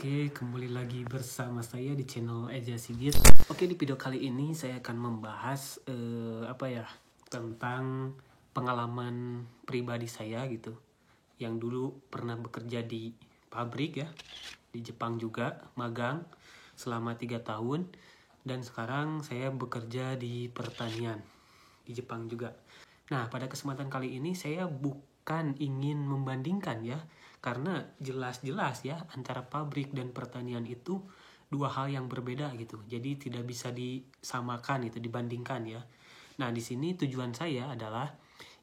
Oke, kembali lagi bersama saya di channel Eja Sigit. Oke, di video kali ini saya akan membahas tentang pengalaman pribadi saya gitu. Yang dulu pernah bekerja di pabrik ya, di Jepang juga, magang selama 3 tahun. Dan sekarang saya bekerja di pertanian di Jepang juga. Nah, pada kesempatan kali ini saya bukan ingin membandingkan ya, karena jelas-jelas ya antara pabrik dan pertanian itu dua hal yang berbeda gitu. Jadi tidak bisa disamakan itu, dibandingkan ya. Nah, di sini tujuan saya adalah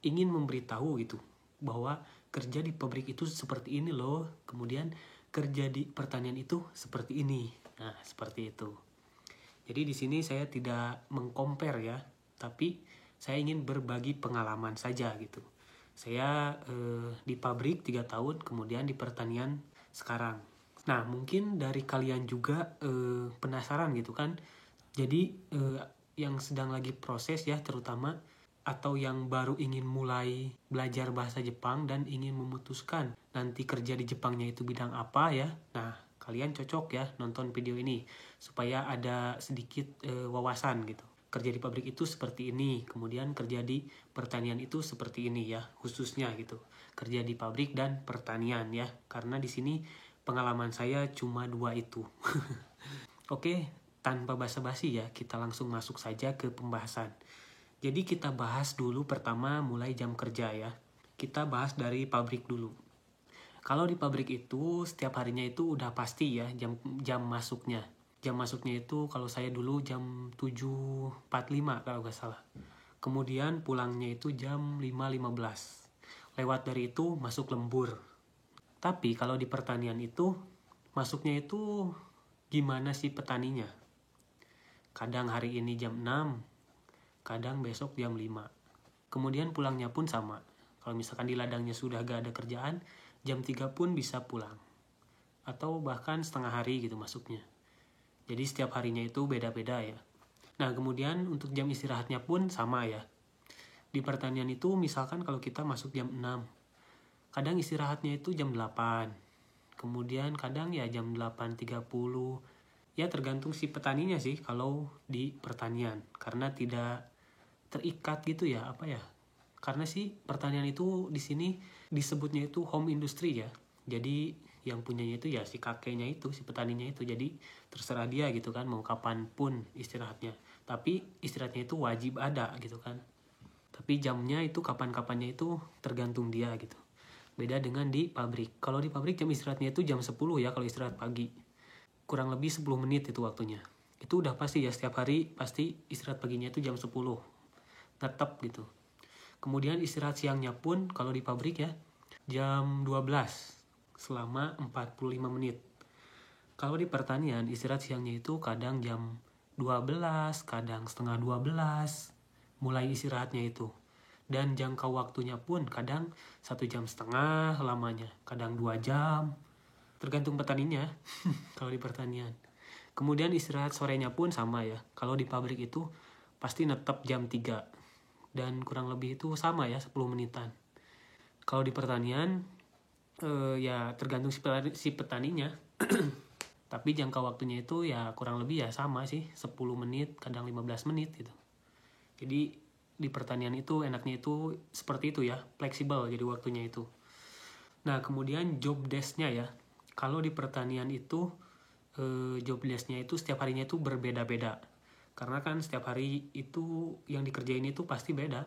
ingin memberitahu gitu bahwa kerja di pabrik itu seperti ini loh, kemudian kerja di pertanian itu seperti ini. Nah, seperti itu. Jadi di sini saya tidak mengcompare ya, tapi saya ingin berbagi pengalaman saja gitu. Saya di pabrik 3 tahun, kemudian di pertanian sekarang. Nah, mungkin dari kalian juga penasaran gitu kan. Jadi yang sedang lagi proses ya terutama, atau yang baru ingin mulai belajar bahasa Jepang dan ingin memutuskan nanti kerja di Jepangnya itu bidang apa ya. Nah, kalian cocok ya nonton video ini supaya ada sedikit wawasan gitu. Kerja di pabrik itu seperti ini, kemudian kerja di pertanian itu seperti ini ya, khususnya gitu. Kerja di pabrik dan pertanian ya, karena di sini pengalaman saya cuma 2 itu. Oke, tanpa basa-basi ya, kita langsung masuk saja ke pembahasan. Jadi kita bahas dulu pertama mulai jam kerja ya. Kita bahas dari pabrik dulu. Kalau di pabrik itu setiap harinya itu udah pasti ya jam masuknya. Jam masuknya itu kalau saya dulu jam 7.45 kalau nggak salah. Kemudian pulangnya itu jam 5.15. Lewat dari itu masuk lembur. Tapi kalau di pertanian itu masuknya itu gimana sih petaninya? Kadang hari ini jam 6, kadang besok jam 5. Kemudian pulangnya pun sama. Kalau misalkan di ladangnya sudah gak ada kerjaan, jam 3 pun bisa pulang. Atau bahkan setengah hari gitu masuknya. Jadi setiap harinya itu beda-beda ya. Nah, kemudian untuk jam istirahatnya pun sama ya. Di pertanian itu misalkan kalau kita masuk jam 6, kadang istirahatnya itu jam 8. Kemudian kadang ya jam 8.30. Ya tergantung si petaninya sih kalau di pertanian. Karena tidak terikat gitu ya, karena sih pertanian itu di sini disebutnya itu home industry ya. Jadi yang punyanya itu ya si kakeknya itu, si petaninya itu. Jadi terserah dia gitu kan mau kapan pun istirahatnya. Tapi istirahatnya itu wajib ada gitu kan. Tapi jamnya itu kapan-kapannya itu tergantung dia gitu. Beda dengan di pabrik. Kalau di pabrik jam istirahatnya itu jam 10 ya kalau istirahat pagi. Kurang lebih 10 menit itu waktunya. Itu udah pasti ya, setiap hari pasti istirahat paginya itu jam 10. Tetap gitu. Kemudian istirahat siangnya pun kalau di pabrik ya jam 12 selama 45 menit. Kalau di pertanian istirahat siangnya itu kadang jam 12, kadang setengah 12 mulai istirahatnya itu. Dan jangka waktunya pun kadang 1,5 jam lamanya, kadang 2 jam. Tergantung petaninya kalau di pertanian. Kemudian istirahat sorenya pun sama ya. Kalau di pabrik itu pasti netap jam 3. Dan kurang lebih itu sama ya 10 menitan. Kalau di pertanian ya tergantung si petaninya. Tapi jangka waktunya itu ya kurang lebih ya sama sih, 10 menit kadang 15 menit gitu. Jadi di pertanian itu enaknya itu seperti itu ya, fleksibel jadi waktunya itu. Nah, kemudian job desk-nya ya. Kalau di pertanian itu job desk-nya itu setiap harinya itu berbeda-beda. Karena kan setiap hari itu yang dikerjain itu pasti beda.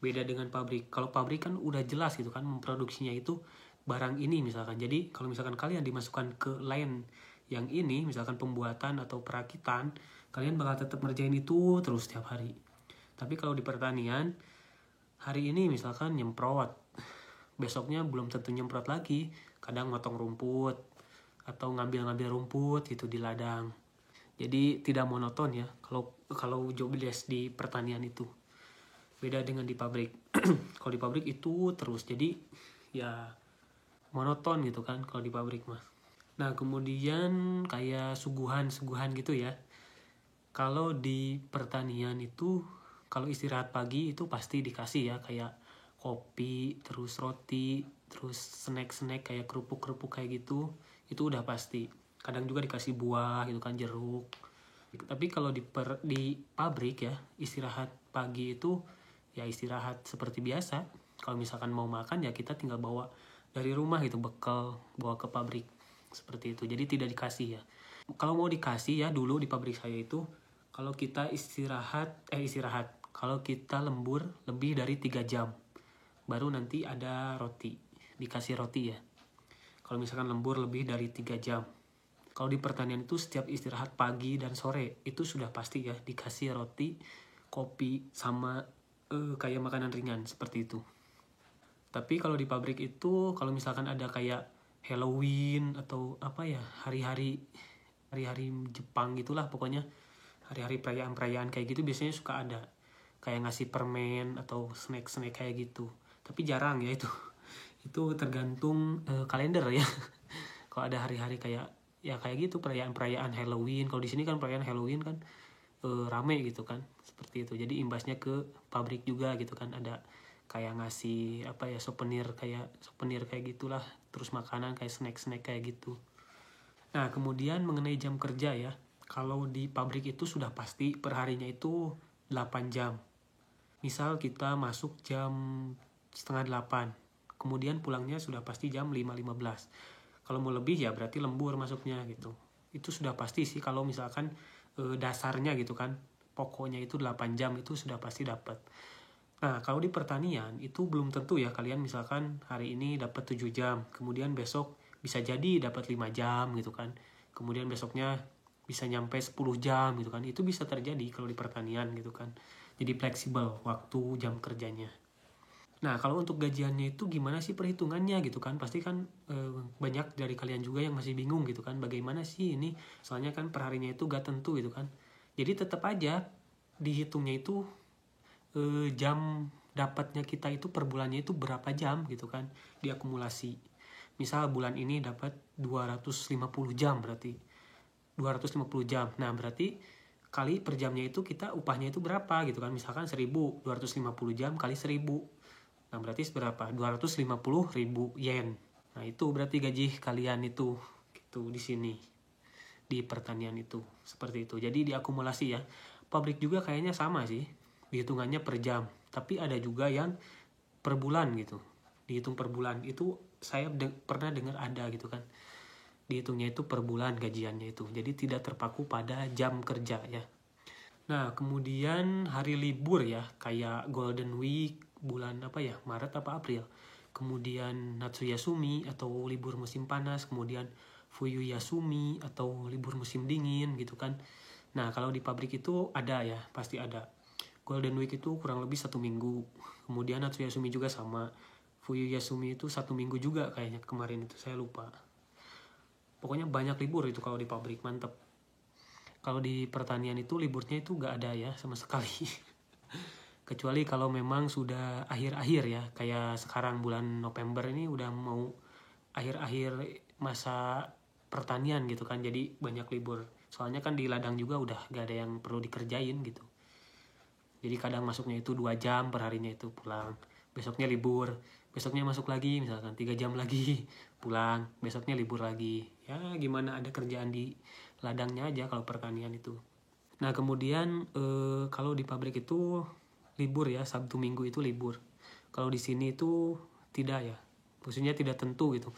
Beda dengan pabrik. Kalau pabrik kan udah jelas gitu kan memproduksinya itu barang ini misalkan. Jadi kalau misalkan kalian dimasukkan ke line yang ini, misalkan pembuatan atau perakitan, kalian bakal tetap ngerjain itu terus setiap hari. Tapi kalau di pertanian, hari ini misalkan nyemprot, besoknya belum tentu nyemprot lagi. Kadang motong rumput atau ngambil rumput gitu di ladang. Jadi tidak monoton ya kalau job desk di pertanian itu. Beda dengan di pabrik. Kalau di pabrik itu terus, jadi ya monoton gitu kan kalau di pabrik mah. Nah, kemudian kayak suguhan gitu ya. Kalau di pertanian itu kalau istirahat pagi itu pasti dikasih ya kayak kopi, terus roti, terus snack kayak kerupuk kayak gitu. Itu udah pasti. kadang juga dikasih buah gitu kan, jeruk. Tapi kalau di pabrik ya, istirahat pagi itu ya istirahat seperti biasa. Kalau misalkan mau makan ya kita tinggal bawa dari rumah gitu, bekal bawa ke pabrik seperti itu. Jadi tidak dikasih ya. Kalau mau dikasih ya, dulu di pabrik saya itu kalau kita istirahat, kalau kita lembur lebih dari 3 jam baru nanti ada roti, dikasih roti ya. Kalau misalkan lembur lebih dari 3 jam. Kalau di pertanian itu setiap istirahat pagi dan sore itu sudah pasti ya dikasih roti, kopi, sama kayak makanan ringan seperti itu. Tapi kalau di pabrik itu kalau misalkan ada kayak Halloween atau apa ya, hari-hari Jepang gitulah pokoknya, hari-hari perayaan-perayaan kayak gitu biasanya suka ada kayak ngasih permen atau snack-snack kayak gitu. Tapi jarang ya itu. Itu tergantung kalender ya. Kalau ada hari-hari kayak ya kayak gitu, perayaan-perayaan Halloween. Kalau di sini kan perayaan Halloween kan rame gitu kan, seperti itu. Jadi imbasnya ke pabrik juga gitu kan, ada kayak ngasih apa ya, souvenir kayak gitulah, terus makanan kayak snack kayak gitu. Nah, kemudian mengenai jam kerja ya, kalau di pabrik itu sudah pasti perharinya itu 8 jam. Misal kita masuk jam setengah 8, kemudian pulangnya sudah pasti jam 5.15. Kalau mau lebih ya berarti lembur masuknya gitu. Itu sudah pasti sih kalau misalkan dasarnya gitu kan, pokoknya itu 8 jam itu sudah pasti dapat. Nah, kalau di pertanian itu belum tentu ya, kalian misalkan hari ini dapat 7 jam, kemudian besok bisa jadi dapat 5 jam gitu kan. Kemudian besoknya bisa nyampe 10 jam gitu kan. Itu bisa terjadi kalau di pertanian gitu kan. Jadi fleksibel waktu jam kerjanya. Nah, kalau untuk gajiannya itu gimana sih perhitungannya gitu kan? Pasti kan banyak dari kalian juga yang masih bingung gitu kan. Bagaimana sih ini? Soalnya kan perharinya itu gak tentu gitu kan. Jadi tetap aja dihitungnya itu jam dapatnya kita itu per bulannya itu berapa jam gitu kan, diakumulasi. Misal bulan ini dapat 250 jam berarti 250 jam. Nah, berarti kali per jamnya itu kita upahnya itu berapa gitu kan. Misalkan 1.000, 250 jam kali 1.000. Nah, berarti berapa? 250.000 yen. Nah, itu berarti gaji kalian itu gitu di sini. Di pertanian itu seperti itu. Jadi diakumulasi ya. Pabrik juga kayaknya sama sih, dihitungannya per jam. Tapi ada juga yang per bulan gitu, dihitung per bulan. Itu saya pernah dengar ada gitu kan, dihitungnya itu per bulan gajiannya itu. Jadi tidak terpaku pada jam kerja ya. Nah, kemudian hari libur ya, kayak Golden Week, bulan apa ya, Maret apa April. Kemudian Natsuyasumi atau libur musim panas, kemudian Fuyuyasumi atau libur musim dingin gitu kan. Nah, kalau di pabrik itu ada ya, pasti ada. Golden Week itu kurang lebih 1 minggu. Kemudian Natsuyasumi juga sama. Fuyuyasumi itu 1 minggu juga kayaknya kemarin itu, saya lupa. Pokoknya banyak libur itu kalau di pabrik, mantep. Kalau di pertanian itu liburnya itu gak ada ya sama sekali. Kecuali kalau memang sudah akhir-akhir ya, kayak sekarang bulan November ini udah mau akhir-akhir masa pertanian gitu kan, jadi banyak libur. Soalnya kan di ladang juga udah gak ada yang perlu dikerjain gitu. Jadi kadang masuknya itu 2 jam per harinya itu pulang. Besoknya libur. Besoknya masuk lagi misalkan 3 jam lagi pulang. Besoknya libur lagi. Ya gimana, ada kerjaan di ladangnya aja kalau pertanian itu. Nah, kemudian kalau di pabrik itu libur ya, Sabtu Minggu itu libur. Kalau di sini itu tidak ya. Maksudnya tidak tentu gitu.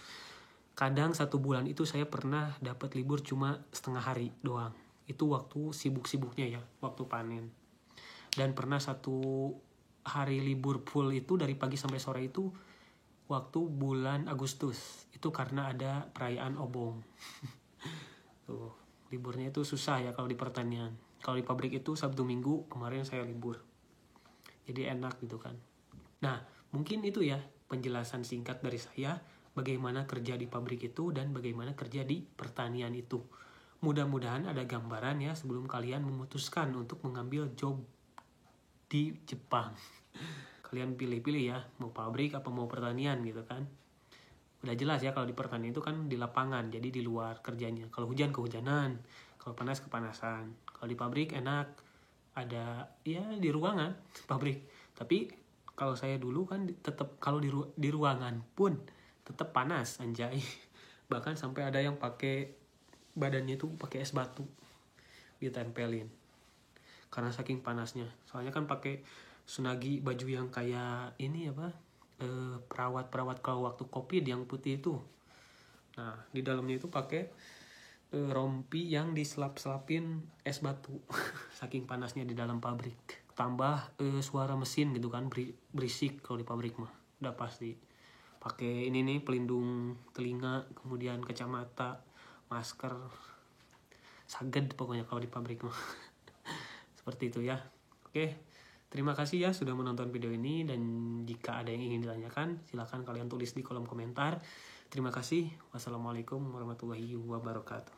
Kadang 1 bulan itu saya pernah dapat libur cuma setengah hari doang. Itu waktu sibuk-sibuknya ya, waktu panen. Dan pernah 1 hari libur full itu dari pagi sampai sore itu waktu bulan Agustus. Itu karena ada perayaan Obong. Tuh, liburnya itu susah ya kalau di pertanian. Kalau di pabrik itu Sabtu Minggu kemarin saya libur. Jadi enak gitu kan. Nah, mungkin itu ya penjelasan singkat dari saya bagaimana kerja di pabrik itu dan bagaimana kerja di pertanian itu. Mudah-mudahan ada gambaran ya sebelum kalian memutuskan untuk mengambil job di Jepang. Kalian pilih-pilih ya, mau pabrik apa mau pertanian gitu kan. Udah jelas ya kalau di pertanian itu kan di lapangan, jadi di luar kerjanya. Kalau hujan kehujanan, kalau panas kepanasan. Kalau di pabrik enak, ada ya di ruangan pabrik. Tapi kalau saya dulu kan tetap kalau di ruangan pun tetap panas anjay. Bahkan sampai ada yang pakai badannya itu pakai es batu ditempelin karena saking panasnya. Soalnya kan pakai sunagi, baju yang kayak ini apa, perawat kalau waktu COVID yang putih itu. Nah di dalamnya itu pakai rompi yang diselap-selapin es batu saking panasnya di dalam pabrik. Tambah suara mesin gitu kan, berisik kalau di pabrik mah udah pasti. Pakai ini nih pelindung telinga, kemudian kacamata, masker, saged pokoknya kalau di pabrik mah. Seperti itu ya. Oke, terima kasih ya sudah menonton video ini, dan jika ada yang ingin ditanyakan silahkan kalian tulis di kolom komentar. Terima kasih. Wassalamualaikum warahmatullahi wabarakatuh.